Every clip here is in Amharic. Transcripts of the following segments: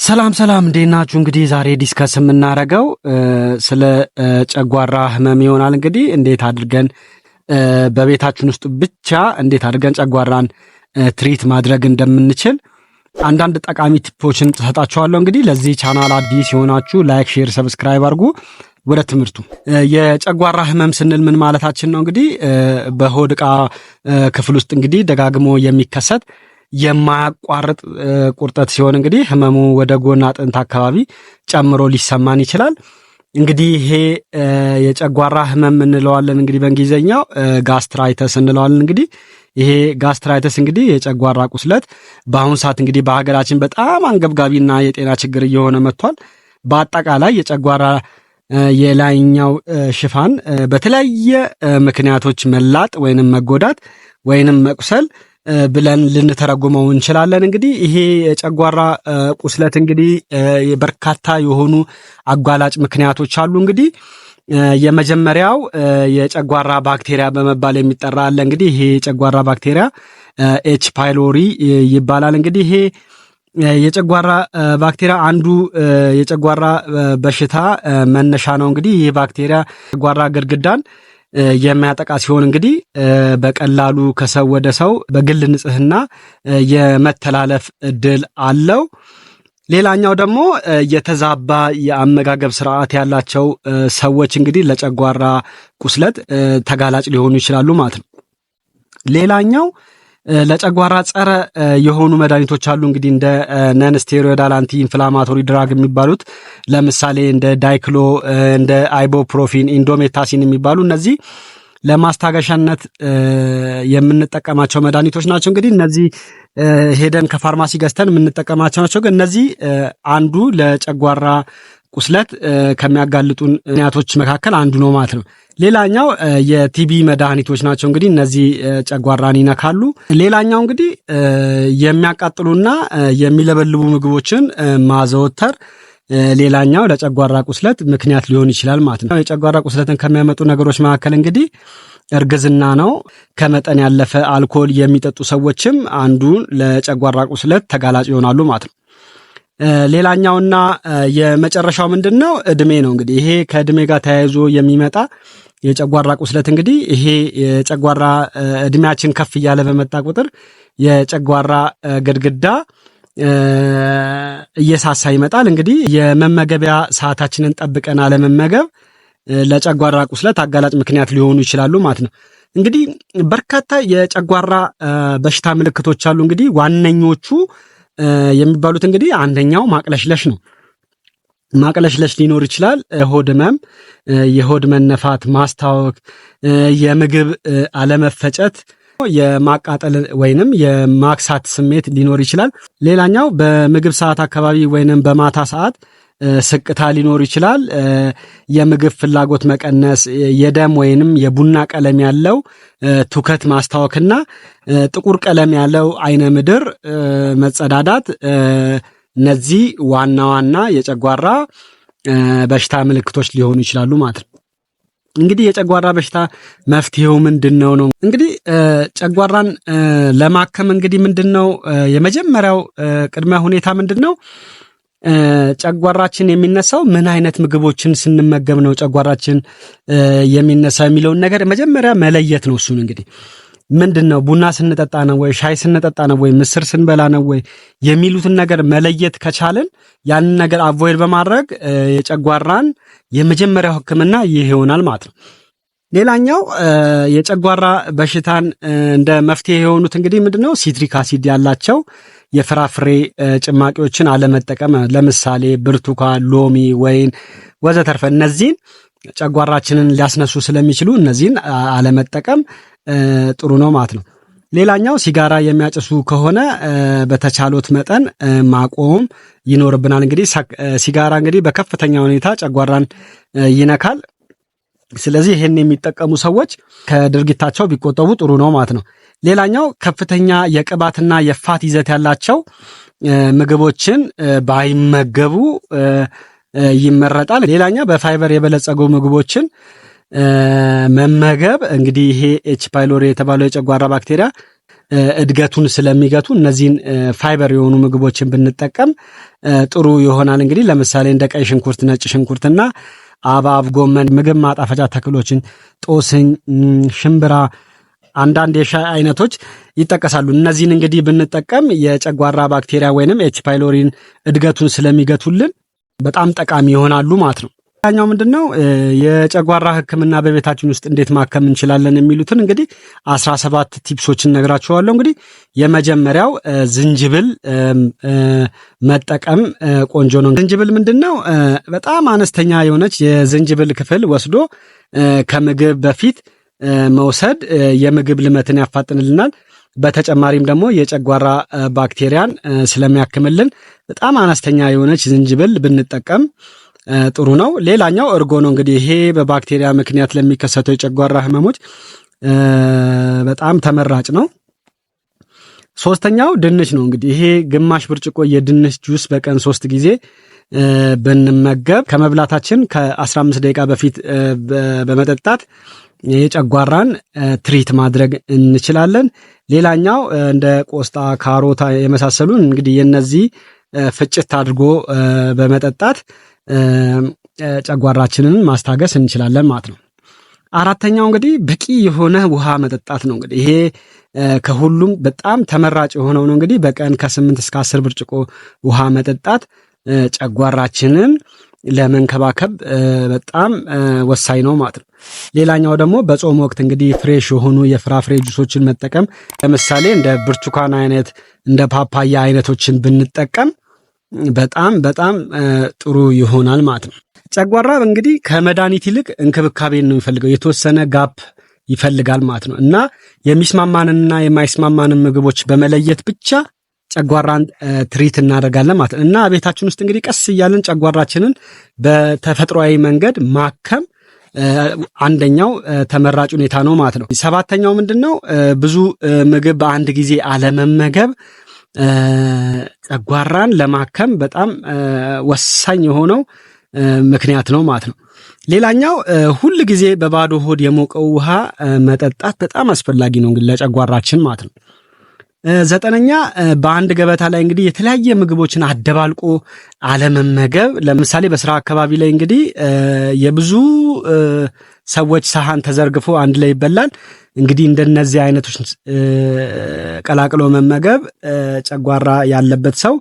ሰላም እንዴት ናችሁ? እንግዲህ ዛሬ ዲስከስ የምናደርገው ስለ ጨጓራ ህመም ይሆናል። እንግዲህ እንዴት አድርገን በቤታችን ውስጥ ብቻ እንዴት አድርገን ጨጓራን ትሪት ማድረግ እንደምንችል አንዳንድ ጠቃሚ ቲፖችን ተሰጣችኋለሁ። እንግዲህ ለዚህ ቻናል አዲስ የሆናችሁ ላይክ፣ ሼር፣ ሰብስክራይብ አድርጉ። ወደ ትምህርቱ የጨጓራ ህመም ስንል ምን ማለታችን ነው? እንግዲህ በሆድ ዕቃ ክፍል ውስጥ እንግዲህ ደጋግሞ የሚከሰት የማያቋርጥ ቁርጠት ሲሆን እንግዲህ ህመሙ ወደ ጎን አጥንት አካባቢ ጨምሮ ሊሰማን ይችላል። እንግዲህ ይሄ የጨጓራ ህመም እንለዋለን። እንግዲህ በእንግሊዘኛው ጋስትራይተስ እንለዋለን። እንግዲህ ይሄ ጋስትራይተስ እንግዲህ የጨጓራ ቁስለት በአሁኑ ሰዓት እንግዲህ በሀገራችን በጣም አንገብጋቢና የጤና ችግር እየሆነ መጥቷል። በአጠቃላይ የጨጓራ የላይኛው ሽፋን በተለያየ ምክንያቶች መላጥ ወይንም መጎዳት ወይንም መቁሰል ብለን ልንተረጉመው እንችላለን። እንግዲህ ይሄ የጨጓራ ቁስለት እንግዲህ በርካታ የሆኑ አጓላጭ ምክንያቶች አሉ። እንግዲህ የመጀመሪያው የጨጓራ ባክቴሪያ በመባል የሚጠራ አለ። እንግዲህ ይሄ የጨጓራ ባክቴሪያ ኤች ፓይሎሪ ይባላል። እንግዲህ ይሄ የጨጓራ ባክቴሪያ አንዱ የጨጓራ በሽታ መነሻ ነው። እንግዲህ ይህ ባክቴሪያ ጨጓራ ግድግዳን የሚያጠቃ ሲሆን እንግዲህ በቀላሉ ከሰው ወደ ሰው በግል ንጽህና የመተላለፍ እድል አለው። ሌላኛው ደግሞ የተዛባ የአመጋገብ ስርዓት ያላቸው ሰዎች እንግዲህ ለጨጓራ ቁስለት ተጋላጭ ሊሆኑ ይችላሉ ማለት ነው። ሌላኛው ለጨጓራ ጸረ የሆኑ መድኃኒቶች አሉ። እንግዲህ እንደ ነን ስቴሮይዳል አንቲ ኢንፍላማቶሪ ድራግ የሚባሉት ለምሳሌ እንደ ዳይክሎ፣ እንደ አይቦፕሮፊን፣ ኢንዶሜታሲን የሚባሉ እነዚህ ለማስታገሻነት የምንጠቀማቸው መድኃኒቶች ናቸው። እንግዲህ እነዚህ ሄደን ከፋርማሲ ገዝተን የምንጠቀማቸው ናቸው። ግን እነዚህ አንዱ ለጨጓራ ቁስለት ከሚያጋልጡን ምክንያቶች መካከል አንዱ ነው ማለት ነው። ሌላኛው የቲቢ መድኃኒቶች ናቸው። እንግዲህ እነዚህ ጨጓራን ይነካሉ። ሌላኛው እንግዲህ የሚያቃጥሉና የሚለበልቡ ምግቦችን ማዘወተር ሌላኛው ለጨጓራ ቁስለት ምክንያት ሊሆን ይችላል ማለት ነው። የጨጓራ ቁስለትን ከሚያመጡ ነገሮች መካከል እንግዲህ እርግዝና ነው። ከመጠን ያለፈ አልኮል የሚጠጡ ሰዎችም አንዱ ለጨጓራ ቁስለት ተጋላጭ ይሆናሉ ማለት ነው። ሌላኛውና የመጨረሻው ምንድነው? እድሜ ነው። እንግዲህ ይሄ ከእድሜ ጋር ተያይዞ የሚመጣ የጨጓራ ቁስለት እንግዲህ ይሄ የጨጓራ እድሜያችን ከፍ እያለ በመጣ ቁጥር የጨጓራ ግድግዳ እየሳሳ ይመጣል። እንግዲህ የመመገቢያ ሰዓታችንን ጠብቀን አለመመገብ ለጨጓራ ቁስለት አጋላጭ ምክንያት ሊሆኑ ይችላሉ ማለት ነው። እንግዲህ በርካታ የጨጓራ በሽታ ምልክቶች አሉ። እንግዲህ ዋነኞቹ የሚባሉት እንግዲህ አንደኛው ማቅለሽለሽ ነው። ማቅለሽለሽ ሊኖር ይችላል። የሆድ ህመም፣ የሆድ መነፋት፣ ማስታወክ፣ የምግብ አለመፈጨት፣ የማቃጠል ወይንም የማክሳት ስሜት ሊኖር ይችላል። ሌላኛው በምግብ ሰዓት አካባቢ ወይንም በማታ ሰዓት ስቅታ ሊኖር ይችላል። የምግብ ፍላጎት መቀነስ፣ የደም ወይንም የቡና ቀለም ያለው ትውከት ማስታወክና ጥቁር ቀለም ያለው አይነ ምድር መጸዳዳት እነዚህ ዋና ዋና የጨጓራ በሽታ ምልክቶች ሊሆኑ ይችላሉ ማለት ነው። እንግዲህ የጨጓራ በሽታ መፍትሄው ምንድነው ነው? እንግዲህ ጨጓራን ለማከም እንግዲህ ምንድነው የመጀመሪያው ቅድመ ሁኔታ ምንድነው? ጨጓራችን የሚነሳው ምን አይነት ምግቦችን ስንመገብ ነው ጨጓራችን የሚነሳው የሚለውን ነገር መጀመሪያ መለየት ነው። እሱን እንግዲህ ምንድነው ቡና ስንጠጣ ነው ወይ ሻይ ስንጠጣ ነው ወይ ምስር ስንበላ ነው ወይ የሚሉትን ነገር መለየት ከቻልን ያንን ነገር አቮይድ በማድረግ የጨጓራን የመጀመሪያው ሕክምና ይህ ይሆናል ማለት ነው። ሌላኛው የጨጓራ በሽታን እንደ መፍትሄ የሆኑት እንግዲህ ምንድነው ሲትሪክ አሲድ ያላቸው የፍራፍሬ ጭማቂዎችን አለመጠቀም፣ ለምሳሌ ብርቱካን፣ ሎሚ፣ ወይን ወዘተርፈ እነዚህን ጨጓራችንን ሊያስነሱ ስለሚችሉ እነዚህን አለመጠቀም ጥሩ ነው ማለት ነው። ሌላኛው ሲጋራ የሚያጭሱ ከሆነ በተቻሎት መጠን ማቆም ይኖርብናል። እንግዲህ ሲጋራ እንግዲህ በከፍተኛ ሁኔታ ጨጓራን ይነካል። ስለዚህ ይሄን የሚጠቀሙ ሰዎች ከድርጊታቸው ቢቆጠቡ ጥሩ ነው ማለት ነው። ሌላኛው ከፍተኛ የቅባትና የፋት ይዘት ያላቸው ምግቦችን ባይመገቡ ይመረጣል። ሌላኛው በፋይበር የበለጸጉ ምግቦችን መመገብ እንግዲህ ይሄ ኤች ፓይሎሪ የተባለው የጨጓራ ባክቴሪያ እድገቱን ስለሚገቱ እነዚህን ፋይበር የሆኑ ምግቦችን ብንጠቀም ጥሩ ይሆናል። እንግዲህ ለምሳሌ እንደ ቀይ ሽንኩርት፣ ነጭ ሽንኩርትና አባብ ጎመን፣ ምግብ ማጣፈጫ ተክሎችን፣ ጦስኝ፣ ሽምብራ፣ አንዳንድ የሻይ አይነቶች ይጠቀሳሉ። እነዚህን እንግዲህ ብንጠቀም የጨጓራ ባክቴሪያ ወይንም ኤች ፓይሎሪን እድገቱን ስለሚገቱልን በጣም ጠቃሚ ይሆናሉ ማለት ነው። ኛው ምንድነው የጨጓራ ህክምና በቤታችን ውስጥ እንዴት ማከም እንችላለን የሚሉትን እንግዲህ 17 ቲፕሶችን ነግራችኋለሁ። እንግዲህ የመጀመሪያው ዝንጅብል መጠቀም ቆንጆ ነው። ዝንጅብል ምንድነው በጣም አነስተኛ የሆነች የዝንጅብል ክፍል ወስዶ ከምግብ በፊት መውሰድ የምግብ ልመትን ያፋጥንልናል። በተጨማሪም ደግሞ የጨጓራ ባክቴሪያን ስለሚያክምልን በጣም አነስተኛ የሆነች ዝንጅብል ብንጠቀም ጥሩ ነው። ሌላኛው እርጎ ነው። እንግዲህ ይሄ በባክቴሪያ ምክንያት ለሚከሰተው የጨጓራ ህመሞች በጣም ተመራጭ ነው። ሶስተኛው ድንች ነው። እንግዲህ ይሄ ግማሽ ብርጭቆ የድንች ጁስ በቀን 3 ጊዜ ብንመገብ ከመብላታችን ከ15 ደቂቃ በፊት በመጠጣት የጨጓራን ትሪት ማድረግ እንችላለን። ሌላኛው እንደ ቆስጣ፣ ካሮታ የመሳሰሉን እንግዲህ የነዚህ ፍጭት አድርጎ በመጠጣት ጨጓራችንን ማስታገስ እንችላለን ማለት ነው። አራተኛው እንግዲህ በቂ የሆነ ውሃ መጠጣት ነው። እንግዲህ ይሄ ከሁሉም በጣም ተመራጭ የሆነው ነው። እንግዲህ በቀን ከ8 እስከ 10 ብርጭቆ ውሃ መጠጣት ጨጓራችንን ለመንከባከብ በጣም ወሳኝ ነው ማለት ነው። ሌላኛው ደግሞ በጾም ወቅት እንግዲህ ፍሬሽ የሆኑ የፍራፍሬ ጁሶችን መጠቀም፣ ለምሳሌ እንደ ብርቱካን አይነት እንደ ፓፓያ አይነቶችን ብንጠቀም በጣም ጥሩ ይሆናል ማለት ነው። ጨጓራ እንግዲህ ከመድኃኒት ይልቅ እንክብካቤን ነው የሚፈልገው፣ የተወሰነ ጋፕ ይፈልጋል ማለት ነው እና የሚስማማንንና የማይስማማንን ምግቦች በመለየት ብቻ ጨጓራን ትሪት እናደርጋለን ማለት ነው እና ቤታችን ውስጥ እንግዲህ ቀስ እያልን ጨጓራችንን በተፈጥሯዊ መንገድ ማከም አንደኛው ተመራጭ ሁኔታ ነው ማለት ነው። ሰባተኛው ምንድነው ብዙ ምግብ በአንድ ጊዜ አለመመገብ ጨጓራን ለማከም በጣም ወሳኝ የሆነው ምክንያት ነው ማለት ነው። ሌላኛው ሁል ጊዜ በባዶ ሆድ የሞቀው ውሃ መጠጣት በጣም አስፈላጊ ነው እንግዲህ ለጨጓራችን ማለት ነው። 9ኛ በአንድ ገበታ ላይ እንግዲህ የተለያየ ምግቦችን አደባልቆ አለመመገብ። ለምሳሌ በስራ አካባቢ ላይ እንግዲህ የብዙ ሰዎች ሰሃን ተዘርግፎ አንድ ላይ ይበላል። እንግዲህ እንደነዚህ አይነቶች ቀላቅሎ መመገብ ጨጓራ ያለበት ሰው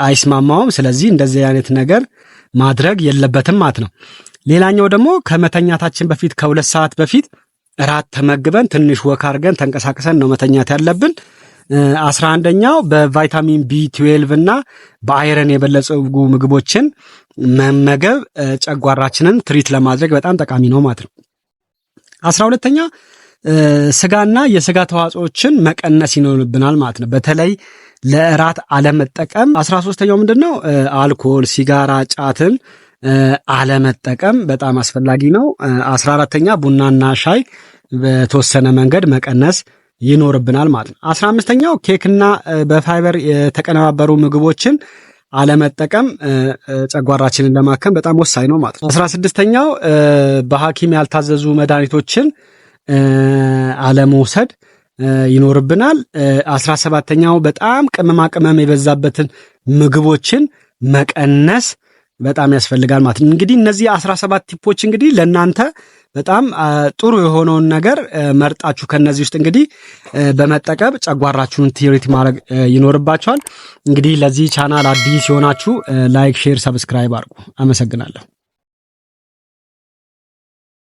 አይስማማውም። ስለዚህ እንደዚህ አይነት ነገር ማድረግ የለበትም ማለት ነው። ሌላኛው ደግሞ ከመተኛታችን በፊት ከ2 ሰዓት በፊት እራት ተመግበን ትንሽ ወክ አድርገን ተንቀሳቅሰን ነው መተኛት ያለብን። 11ኛው በቫይታሚን B12 እና በአይረን የበለጸጉ ምግቦችን መመገብ ጨጓራችንን ትሪት ለማድረግ በጣም ጠቃሚ ነው ማለት ነው። 12ኛ ስጋና የስጋ ተዋጽኦችን መቀነስ ይኖርብናል ማለት ነው፣ በተለይ ለእራት አለመጠቀም። 13ኛው ምንድነው አልኮል፣ ሲጋራ፣ ጫትን አለመጠቀም በጣም አስፈላጊ ነው። 14ኛ ቡናና ሻይ በተወሰነ መንገድ መቀነስ ይኖርብናል ማለት ነው። 15ኛው ኬክና በፋይበር የተቀነባበሩ ምግቦችን አለመጠቀም ጨጓራችንን ለማከም በጣም ወሳኝ ነው ማለት ነው። 16ኛው በሐኪም ያልታዘዙ መድኃኒቶችን አለመውሰድ ይኖርብናል። 17ኛው በጣም ቅመማ ቅመም የበዛበትን ምግቦችን መቀነስ በጣም ያስፈልጋል ማለት ነው። እንግዲህ እነዚህ 17 ቲፖች እንግዲህ ለእናንተ በጣም ጥሩ የሆነውን ነገር መርጣችሁ ከነዚህ ውስጥ እንግዲህ በመጠቀም ጨጓራችሁን ትሪት ማድረግ ይኖርባችኋል። እንግዲህ ለዚህ ቻናል አዲስ የሆናችሁ ላይክ፣ ሼር፣ ሰብስክራይብ አድርጉ። አመሰግናለሁ።